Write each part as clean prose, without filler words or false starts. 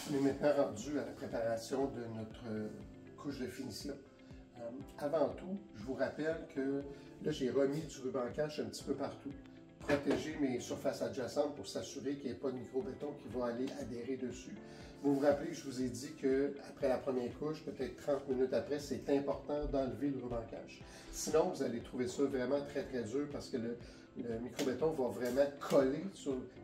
On est maintenant rendu à la préparation de notre couche de finition. Avant tout, je vous rappelle que là, j'ai remis du ruban cache un petit peu partout, protéger mes surfaces adjacentes pour s'assurer qu'il n'y ait pas de micro-béton qui va aller adhérer dessus. Vous vous rappelez que je vous ai dit qu'après la première couche, peut-être 30 minutes après, c'est important d'enlever le ruban cache. Sinon, vous allez trouver ça vraiment très très dur parce que le micro-béton va vraiment coller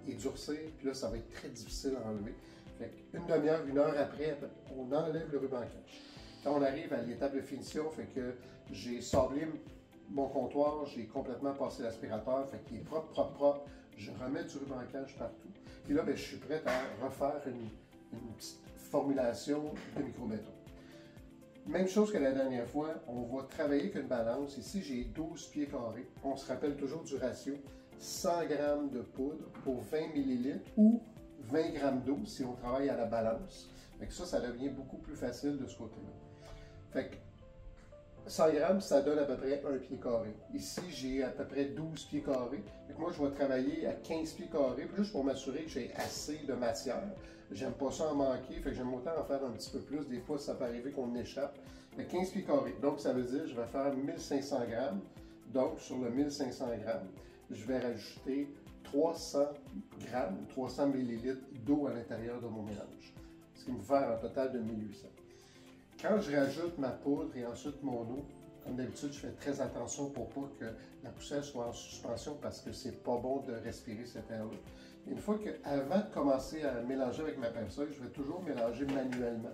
et durcir, puis là, ça va être très difficile à enlever. Fait une demi-heure, une heure après, on enlève le ruban cache. Quand on arrive à l'étape de finition, fait que j'ai sablé mon comptoir, j'ai complètement passé l'aspirateur, fait qu'il est propre, propre, propre. Je remets du ruban cache partout. Puis là, bien, je suis prêt à refaire une petite formulation de micro-béton. Même chose que la dernière fois, on va travailler avec une balance. Ici, j'ai 12 pieds carrés. On se rappelle toujours du ratio 100 g de poudre pour 20 ml ou 20 g d'eau si on travaille à la balance. Fait que ça devient beaucoup plus facile de ce côté-là. Fait que 100 g, ça donne à peu près 1 pied carré. Ici, j'ai à peu près 12 pieds carrés. Fait que moi, je vais travailler à 15 pieds carrés, juste pour m'assurer que j'ai assez de matière. J'aime pas ça en manquer, fait que j'aime autant en faire un petit peu plus. Des fois, ça peut arriver qu'on échappe. Fait que 15 pieds carrés. Donc, ça veut dire que je vais faire 1500 g. Donc, sur le 1500 g, je vais rajouter 300 g, 300 ml d'eau à l'intérieur de mon mélange. Ce qui me fait un total de 1800. Quand je rajoute ma poudre et ensuite mon eau, comme d'habitude, je fais très attention pour pas que la poussière soit en suspension parce que c'est pas bon de respirer cet air-là. Une fois avant de commencer à mélanger avec ma pinceuse, je vais toujours mélanger manuellement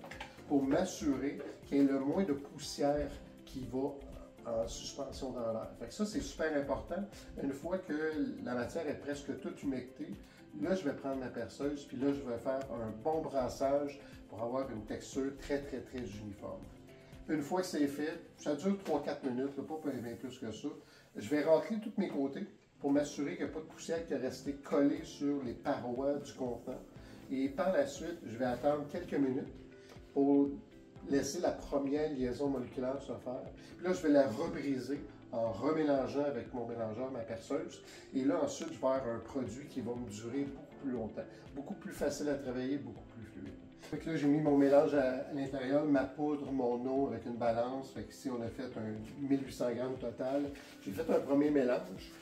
pour m'assurer qu'il y ait le moins de poussière qui va en suspension dans l'air. Ça, c'est super important. Une fois que la matière est presque toute humectée, là, je vais prendre ma perceuse, puis là, je vais faire un bon brassage pour avoir une texture très, très, très uniforme. Une fois que c'est fait, ça dure 3-4 minutes, pas bien plus que ça. Je vais racler tous mes côtés pour m'assurer qu'il n'y a pas de poussière qui est restée collée sur les parois du contenant. Et par la suite, je vais attendre quelques minutes pour laisser la première liaison moléculaire se faire. Puis là, je vais la rebriser en remélangeant avec mon mélangeur, ma perceuse. Et là, ensuite, je vais avoir un produit qui va me durer beaucoup plus longtemps, beaucoup plus facile à travailler, beaucoup plus fluide. Fait que là, j'ai mis mon mélange à l'intérieur, ma poudre, mon eau avec une balance. Fait que ici, on a fait un 1800 g total. J'ai fait un premier mélange.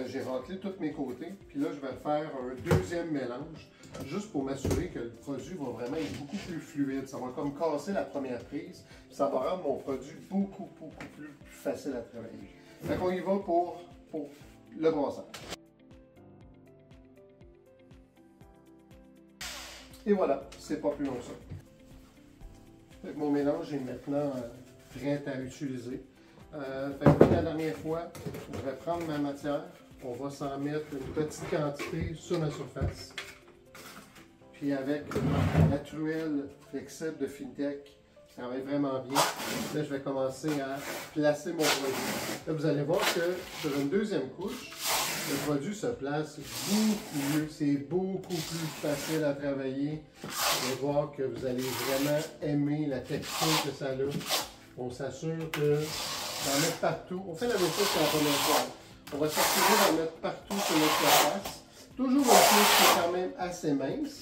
J'ai raclé tous mes côtés. Puis là, je vais faire un deuxième mélange, juste pour m'assurer que le produit va vraiment être beaucoup plus fluide. Ça va comme casser la première prise. Puis ça va rendre mon produit beaucoup plus facile à travailler. Fait qu'on y va pour le brassage. Et voilà, c'est pas plus long que ça. Fait que mon mélange est maintenant prêt à utiliser. Comme la dernière fois, je vais prendre ma matière, on va s'en mettre une petite quantité sur ma surface. Puis avec la truelle flexible de Fintech, qui travaille vraiment bien, là je vais commencer à placer mon produit. Là vous allez voir que sur une deuxième couche, le produit se place beaucoup mieux, c'est beaucoup plus facile à travailler. Vous allez voir que vous allez vraiment aimer la texture que ça a. On s'assure d'en mettre partout. On fait la même chose que la première fois. On va s'assurer d'en mettre partout sur notre surface. Toujours une couche qui est quand même assez mince.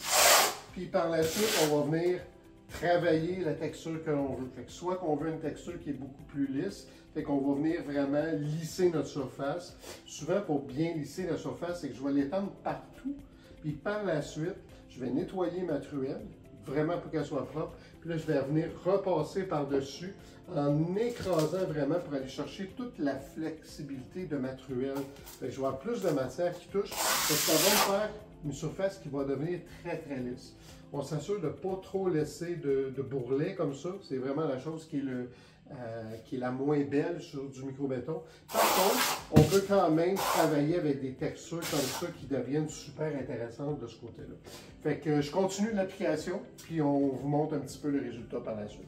Puis par la suite, on va venir travailler la texture que l'on veut. Fait que soit qu'on veut une texture qui est beaucoup plus lisse, fait qu'on va venir vraiment lisser notre surface. Souvent, pour bien lisser la surface, c'est que je vais l'étendre partout. Puis par la suite, je vais nettoyer ma truelle, vraiment pour qu'elle soit propre. Puis là, je vais venir repasser par-dessus en écrasant vraiment pour aller chercher toute la flexibilité de ma truelle. Fait que je vais avoir plus de matière qui touche. Fait que ça va me faire une surface qui va devenir très, très lisse. On s'assure de ne pas trop laisser de bourrelet comme ça. C'est vraiment la chose qui est la moins belle sur du micro-béton. Par contre, on peut quand même travailler avec des textures comme ça qui deviennent super intéressantes de ce côté-là. Fait que je continue l'application, puis on vous montre un petit peu le résultat par la suite.